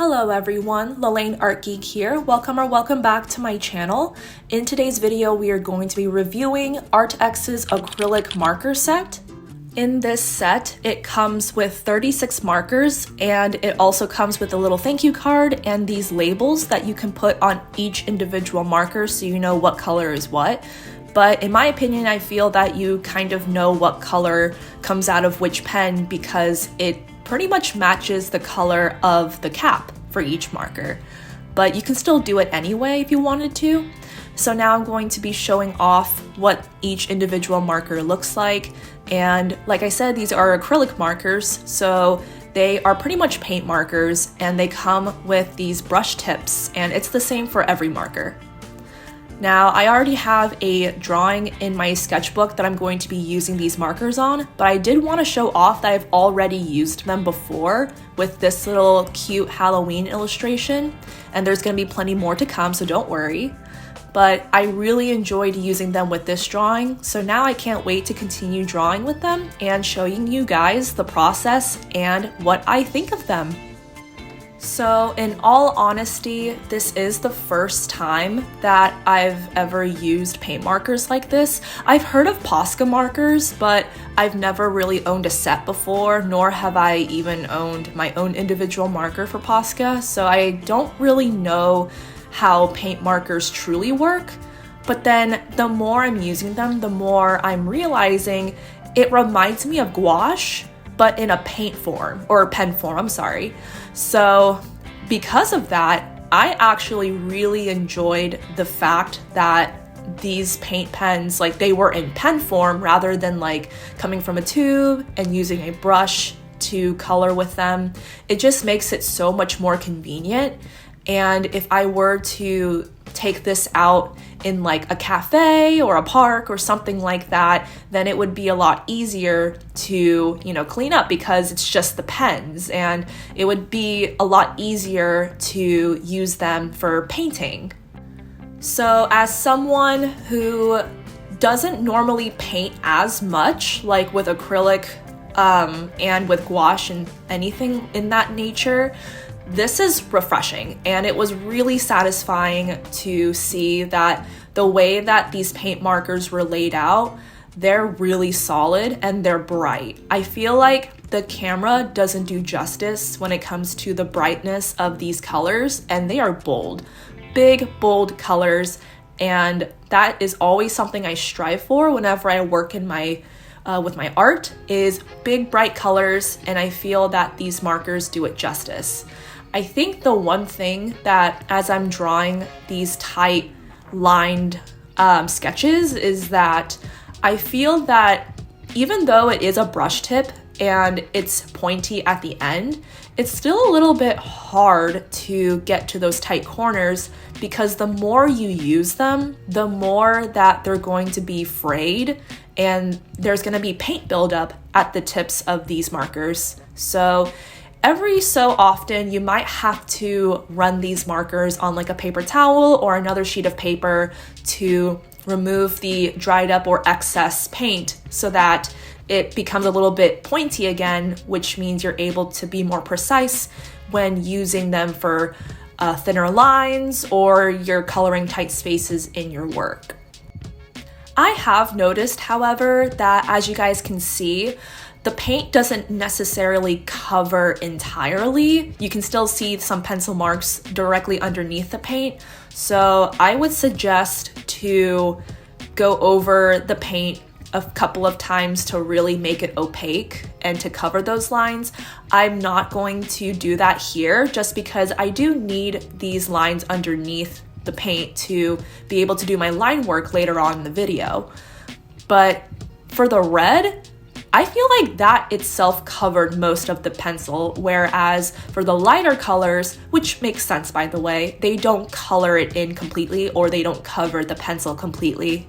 Hello everyone, Lalaine Art Geek here. Welcome back to my channel. In today's video, we are going to be reviewing Arrtx's acrylic marker set. In this set, it comes with 36 markers, and it also comes with a little thank you card and these labels that you can put on each individual marker so you know what color is what. But in my opinion, I feel that you kind of know what color comes out of which pen because it pretty much matches the color of the cap for each marker. But you can still do it anyway if you wanted to. So now I'm going to be showing off what each individual marker looks like. And like I said, these are acrylic markers, so they are pretty much paint markers, and they come with these brush tips, and it's the same for every marker. Now, I already have a drawing in my sketchbook that I'm going to be using these markers on, but I did want to show off that I've already used them before with this little cute Halloween illustration, and there's going to be plenty more to come, so don't worry. But I really enjoyed using them with this drawing, so now I can't wait to continue drawing with them and showing you guys the process and what I think of them. So in all honesty, this is the first time that I've ever used paint markers like this. I've heard of Posca markers, but I've never really owned a set before, nor have I even owned my own individual marker for Posca, so I don't really know how paint markers truly work. But then the more I'm using them, the more I'm realizing it reminds me of gouache, but in a paint form, or pen form, I'm sorry. So because of that, I actually really enjoyed the fact that these paint pens, like they were in pen form rather than like coming from a tube and using a brush to color with them. It just makes it so much more convenient. And if I were to take this out in like a cafe or a park or something like that, then it would be a lot easier to, clean up because it's just the pens, and it would be a lot easier to use them for painting. So as someone who doesn't normally paint as much, like with acrylic and with gouache and anything in that nature, this is refreshing, and it was really satisfying to see that the way that these paint markers were laid out, they're really solid and they're bright. I feel like the camera doesn't do justice when it comes to the brightness of these colors, and they are bold, big, bold colors, and that is always something I strive for whenever I work in my with my art, is big, bright colors, and I feel that these markers do it justice. I think the one thing that as I'm drawing these tight lined sketches is that I feel that even though it is a brush tip and it's pointy at the end, it's still a little bit hard to get to those tight corners because the more you use them, the more that they're going to be frayed and there's going to be paint buildup at the tips of these markers. So every so often, you might have to run these markers on like a paper towel or another sheet of paper to remove the dried up or excess paint so that it becomes a little bit pointy again, which means you're able to be more precise when using them for thinner lines or you're coloring tight spaces in your work. I have noticed, however, that as you guys can see, the paint doesn't necessarily cover entirely. You can still see some pencil marks directly underneath the paint. So I would suggest to go over the paint a couple of times to really make it opaque and to cover those lines. I'm not going to do that here just because I do need these lines underneath the paint to be able to do my line work later on in the video. But for the red, I feel like that itself covered most of the pencil, whereas for the lighter colors, which makes sense by the way, they don't color it in completely or they don't cover the pencil completely.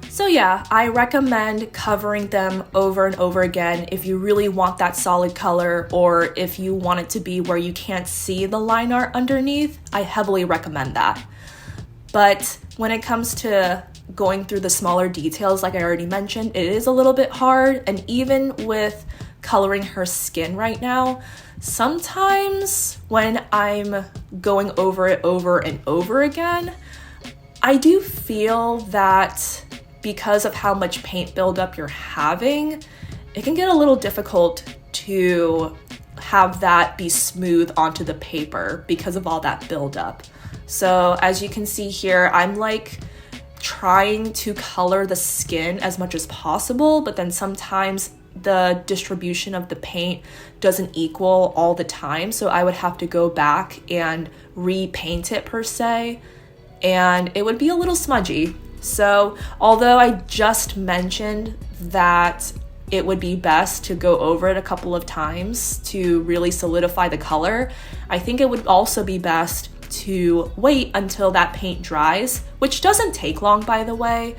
So yeah, I recommend covering them over and over again if you really want that solid color, or if you want it to be where you can't see the line art underneath, I heavily recommend that. But when it comes to going through the smaller details, like I already mentioned, it is a little bit hard, and even with coloring her skin right now, sometimes when I'm going over it over and over again, I do feel that because of how much paint buildup you're having, it can get a little difficult to have that be smooth onto the paper because of all that buildup. So as you can see here, I'm like trying to color the skin as much as possible, but then sometimes the distribution of the paint doesn't equal all the time. So I would have to go back and repaint it per se, and it would be a little smudgy. So although I just mentioned that it would be best to go over it a couple of times to really solidify the color, I think it would also be best to wait until that paint dries, which doesn't take long, by the way,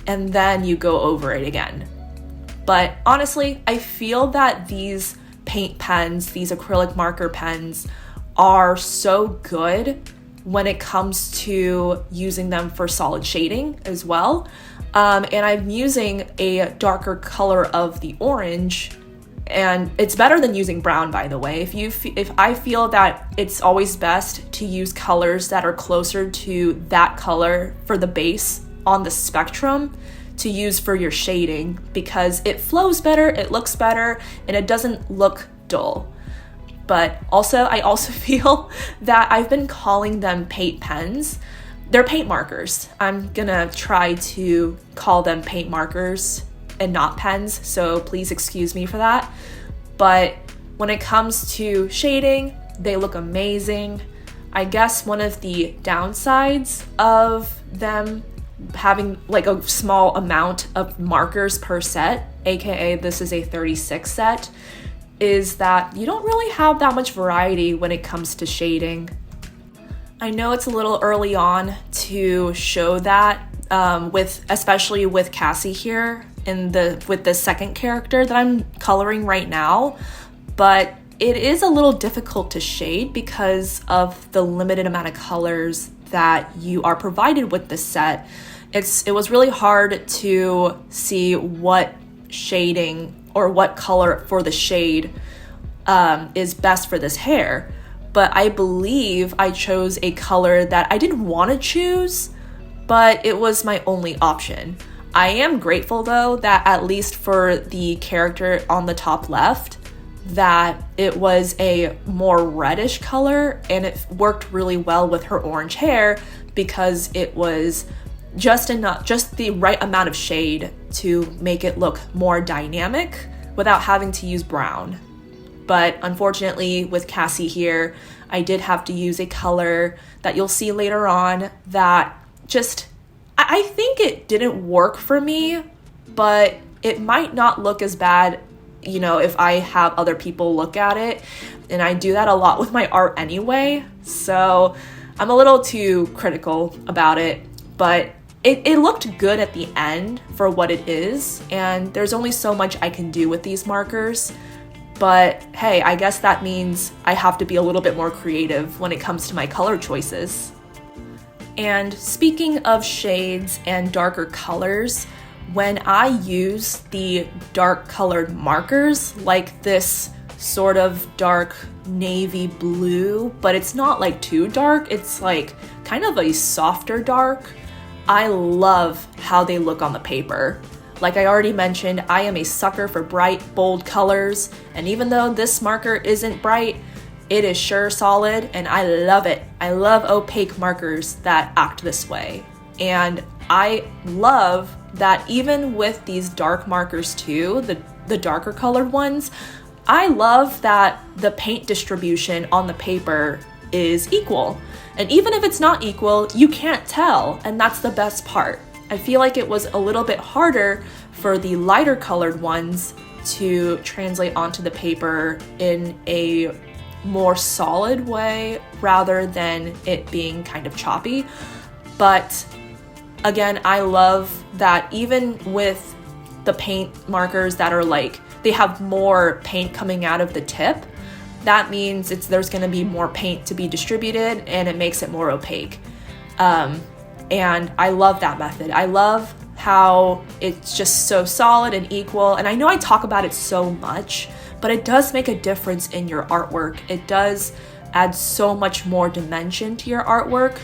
and then you go over it again. But honestly, I feel that these paint pens, these acrylic marker pens, are so good when it comes to using them for solid shading as well. And I'm using a darker color of the orange, and it's better than using brown, by the way. If I feel that it's always best to use colors that are closer to that color for the base on the spectrum to use for your shading, because it flows better, it looks better, and it doesn't look dull. But I also feel that I've been calling them paint pens. They're paint markers. I'm gonna try to call them paint markers and not pens, so please excuse me for that. But when it comes to shading, they look amazing. I guess one of the downsides of them having like a small amount of markers per set, aka this is a 36 set, is that you don't really have that much variety when it comes to shading. I know it's a little early on to show that, especially with Cassie here with the second character that I'm coloring right now, but it is a little difficult to shade because of the limited amount of colors that you are provided with this set. It was really hard to see what shading or what color for the shade is best for this hair. But I believe I chose a color that I didn't want to choose, but it was my only option. I am grateful though that at least for the character on the top left, that it was a more reddish color, and it worked really well with her orange hair because it was just the right amount of shade to make it look more dynamic without having to use brown. But unfortunately with Cassie here, I did have to use a color that you'll see later on that I think it didn't work for me, but it might not look as bad, if I have other people look at it. And I do that a lot with my art anyway, so I'm a little too critical about it, but it looked good at the end for what it is, and there's only so much I can do with these markers. But hey, I guess that means I have to be a little bit more creative when it comes to my color choices. And speaking of shades and darker colors, when I use the dark colored markers, like this sort of dark navy blue, but it's not like too dark, it's like kind of a softer dark, I love how they look on the paper. Like I already mentioned, I am a sucker for bright, bold colors, and even though this marker isn't bright, it is sure solid, and I love it. I love opaque markers that act this way. And I love that even with these dark markers too, the darker colored ones, I love that the paint distribution on the paper is equal. And even if it's not equal, you can't tell, and that's the best part. I feel like it was a little bit harder for the lighter colored ones to translate onto the paper in a more solid way rather than it being kind of choppy. But again, I love that even with the paint markers that are like, they have more paint coming out of the tip, that means there's going to be more paint to be distributed, and it makes it more opaque. And I love that method. I love how it's just so solid and equal. And I know I talk about it so much, but it does make a difference in your artwork. It does add so much more dimension to your artwork,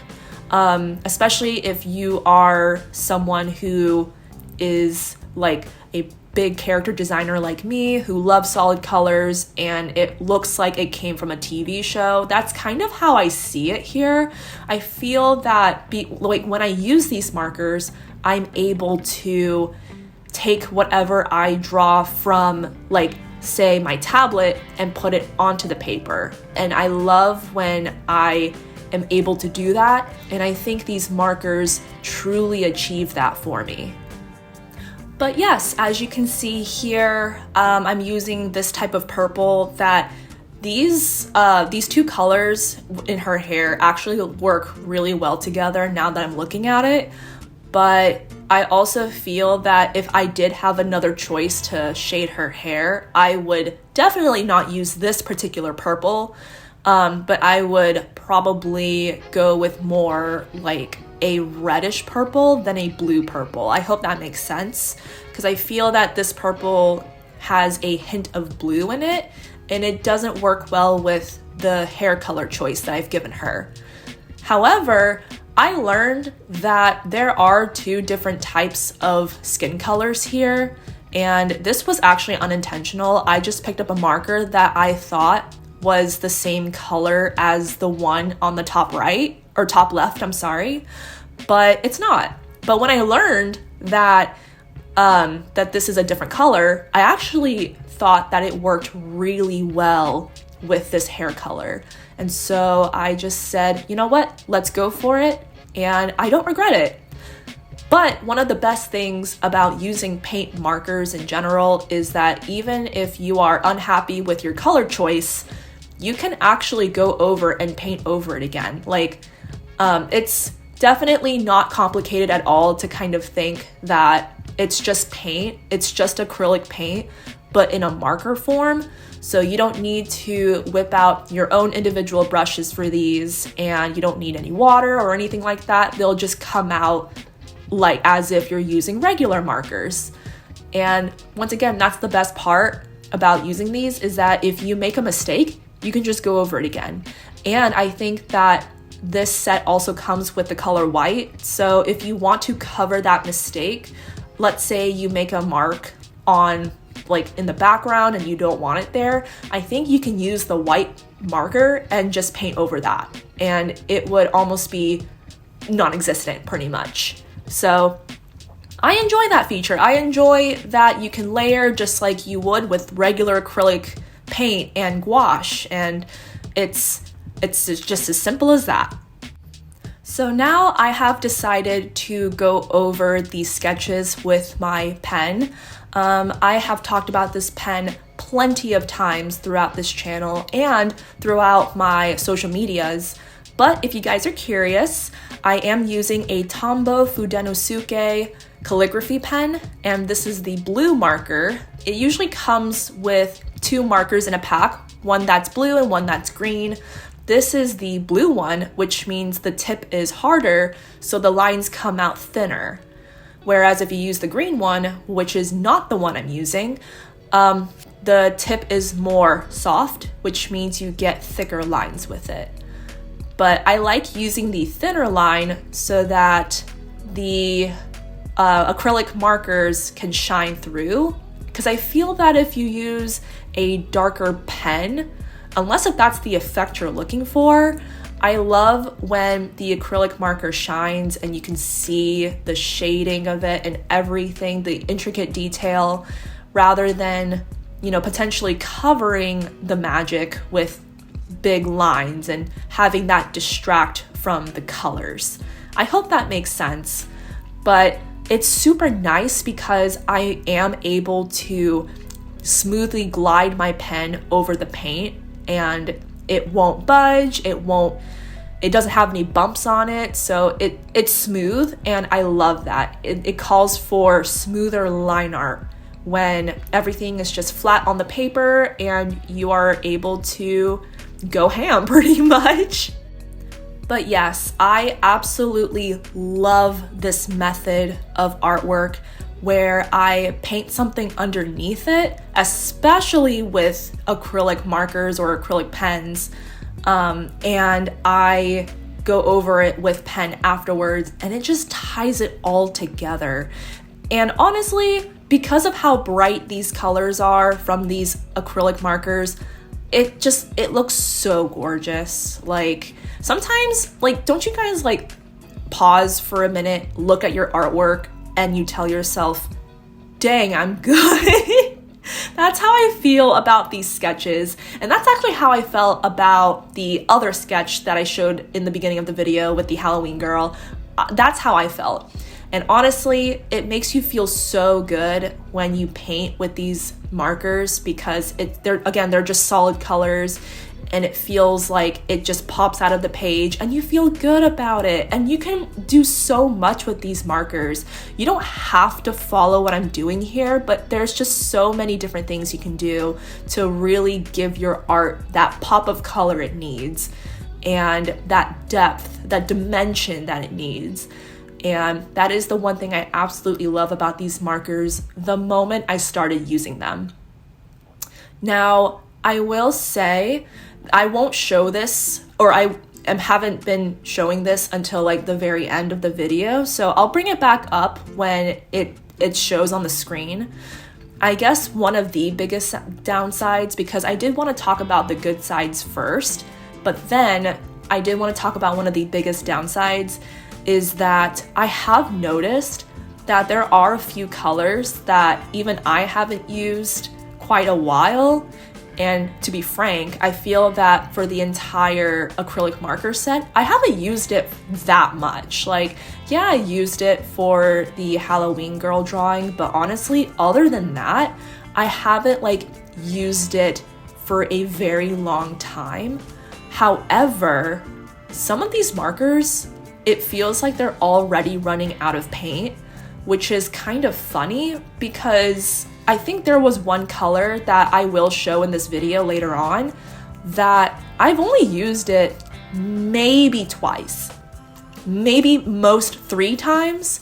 especially if you are someone who is like a big character designer like me who loves solid colors and it looks like it came from a TV show. That's kind of how I see it here. I feel that like when I use these markers, I'm able to take whatever I draw from, like, say my tablet and put it onto the paper. And I love when I am able to do that, and I think these markers truly achieve that for me. But yes, as you can see here, I'm using this type of purple that these two colors in her hair actually work really well together now that I'm looking at it. But I also feel that if I did have another choice to shade her hair, I would definitely not use this particular purple, but I would probably go with more like a reddish purple than a blue purple. I hope that makes sense, because I feel that this purple has a hint of blue in it, and it doesn't work well with the hair color choice that I've given her. However, I learned that there are two different types of skin colors here, and this was actually unintentional. I just picked up a marker that I thought was the same color as the one on the top right, or top left, I'm sorry, but it's not. But when I learned that that this is a different color, I actually thought that it worked really well with this hair color. And so I just said, you know what, let's go for it. And I don't regret it. But one of the best things about using paint markers in general is that even if you are unhappy with your color choice, you can actually go over and paint over it again. Like, it's definitely not complicated at all to kind of think that it's just paint, it's just acrylic paint, but in a marker form. So you don't need to whip out your own individual brushes for these, and you don't need any water or anything like that. They'll just come out like as if you're using regular markers. And once again, that's the best part about using these, is that if you make a mistake, you can just go over it again. And I think that this set also comes with the color white. So if you want to cover that mistake, let's say you make a mark on like in the background and you don't want it there, I think you can use the white marker and just paint over that, and it would almost be non-existent pretty much. So I enjoy that feature. I enjoy that you can layer just like you would with regular acrylic paint and gouache, and it's just as simple as that. So now I have decided to go over these sketches with my pen. I have talked about this pen plenty of times throughout this channel and throughout my social medias, but if you guys are curious, I am using a Tombow Fudenosuke calligraphy pen, and this is the blue marker. It usually comes with two markers in a pack, one that's blue and one that's green. This is the blue one, which means the tip is harder, so the lines come out thinner. Whereas if you use the green one, which is not the one I'm using, the tip is more soft, which means you get thicker lines with it. But I like using the thinner line so that the acrylic markers can shine through, because I feel that if you use a darker pen, unless if that's the effect you're looking for, I love when the acrylic marker shines and you can see the shading of it and everything, the intricate detail, rather than, you know, potentially covering the magic with big lines and having that distract from the colors. I hope that makes sense, but it's super nice because I am able to smoothly glide my pen over the paint, and it won't budge, it doesn't have any bumps on it, so it's smooth, and I love that. It calls for smoother line art when everything is just flat on the paper and you are able to go ham pretty much. But yes, I absolutely love this method of artwork where I paint something underneath it, especially with acrylic markers or acrylic pens, and I go over it with pen afterwards, and it just ties it all together. And honestly, because of how bright these colors are from these acrylic markers, it looks so gorgeous. Like, sometimes, like, don't you guys like pause for a minute, look at your artwork, and you tell yourself, dang, I'm good? That's how I feel about these sketches. And that's actually how I felt about the other sketch that I showed in the beginning of the video with the Halloween girl. That's how I felt. And honestly, it makes you feel so good when you paint with these markers, because they're just solid colors, and it feels like it just pops out of the page and you feel good about it. And you can do so much with these markers. You don't have to follow what I'm doing here, but there's just so many different things you can do to really give your art that pop of color it needs, and that depth, that dimension that it needs. And that is the one thing I absolutely love about these markers the moment I started using them. Now, I will say, I won't show this, or I haven't been showing this until like the very end of the video, so I'll bring it back up when it shows on the screen. I guess one of the biggest downsides, because I did want to talk about the good sides first, but then I did want to talk about one of the biggest downsides, is that I have noticed that there are a few colors that even I haven't used quite a while. And to be frank, I feel that for the entire acrylic marker set, I haven't used it that much. Like, yeah, I used it for the Halloween girl drawing, but honestly, other than that, I haven't like used it for a very long time. However, some of these markers, it feels like they're already running out of paint, which is kind of funny, because I think there was one color that I will show in this video later on that I've only used it maybe twice, maybe most 3 times,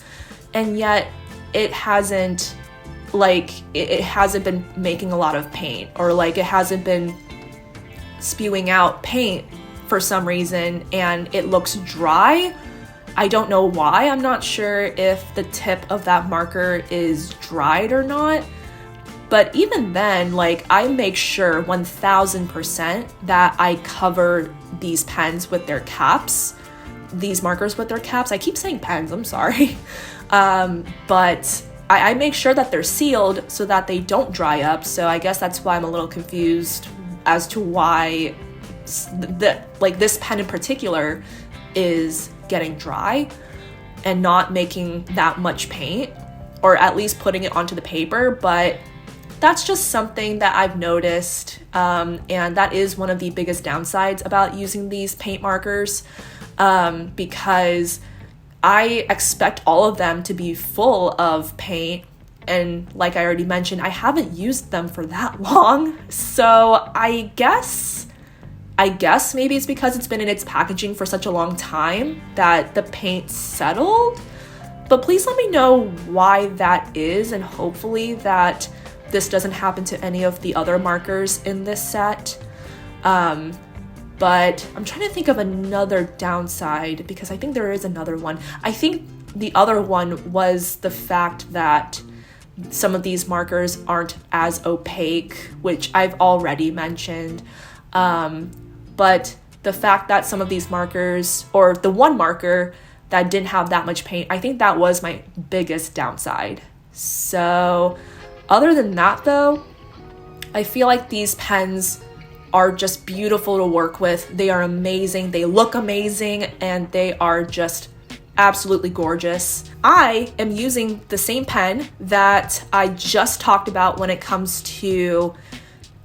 and yet it hasn't been making a lot of paint, or like it hasn't been spewing out paint for some reason, and it looks dry. I don't know why. I'm not sure if the tip of that marker is dried or not. But even then, like, I make sure 1000% that I cover these pens with their caps, these markers with their caps. I keep saying pens, I'm sorry. But I make sure that they're sealed so that they don't dry up. So I guess that's why I'm a little confused as to why this pen in particular is getting dry and not making that much paint, or at least putting it onto the paper. But that's just something that I've noticed, and that is one of the biggest downsides about using these paint markers, because I expect all of them to be full of paint, and like I already mentioned, I haven't used them for that long. So I guess maybe it's because it's been in its packaging for such a long time that the paint settled. But please let me know why that is, and hopefully that this doesn't happen to any of the other markers in this set. But I'm trying to think of another downside, because I think there is another one. I think the other one was the fact that some of these markers aren't as opaque, which I've already mentioned. But the fact that some of these markers, or the one marker that didn't have that much paint, I think that was my biggest downside. So other than that though, I feel like these pens are just beautiful to work with. They are amazing, they look amazing, and they are just absolutely gorgeous. I am using the same pen that I just talked about when it comes to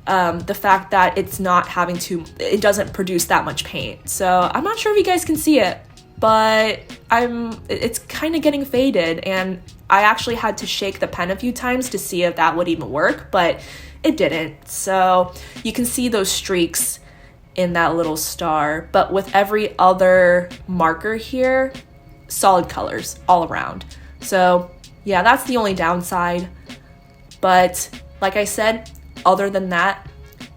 the fact that it doesn't produce that much paint. So I'm not sure if you guys can see it, but it's kind of getting faded, and I actually had to shake the pen a few times to see if that would even work, but it didn't. So you can see those streaks in that little star, but with every other marker here, solid colors all around. So Yeah, that's the only downside. But like I said, other than that,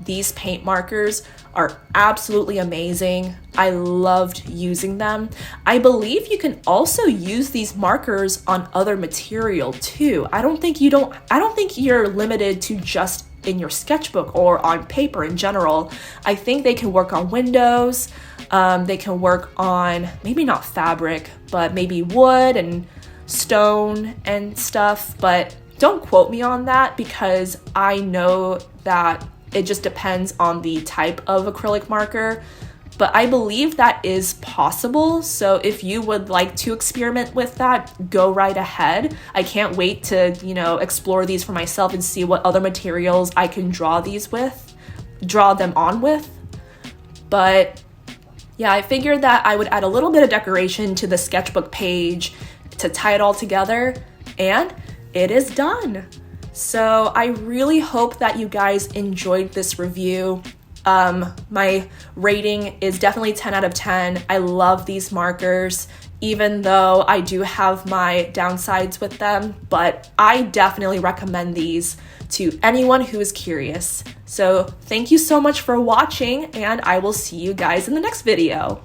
these paint markers are absolutely amazing. I loved using them. I believe you can also use these markers on other material too. I don't think you're limited to just in your sketchbook or on paper in general. I think they can work on windows. They can work on maybe not fabric, but maybe wood and stone and stuff. But don't quote me on that because I know that it just depends on the type of acrylic marker, but I believe that is possible. So if you would like to experiment with that, go right ahead. I can't wait to, explore these for myself and see what other materials I can draw them on with. But yeah, I figured that I would add a little bit of decoration to the sketchbook page to tie it all together, and it is done. So I really hope that you guys enjoyed this review. My rating is definitely 10 out of 10. I love these markers, even though I do have my downsides with them, but I definitely recommend these to anyone who is curious. So thank you so much for watching, and I will see you guys in the next video.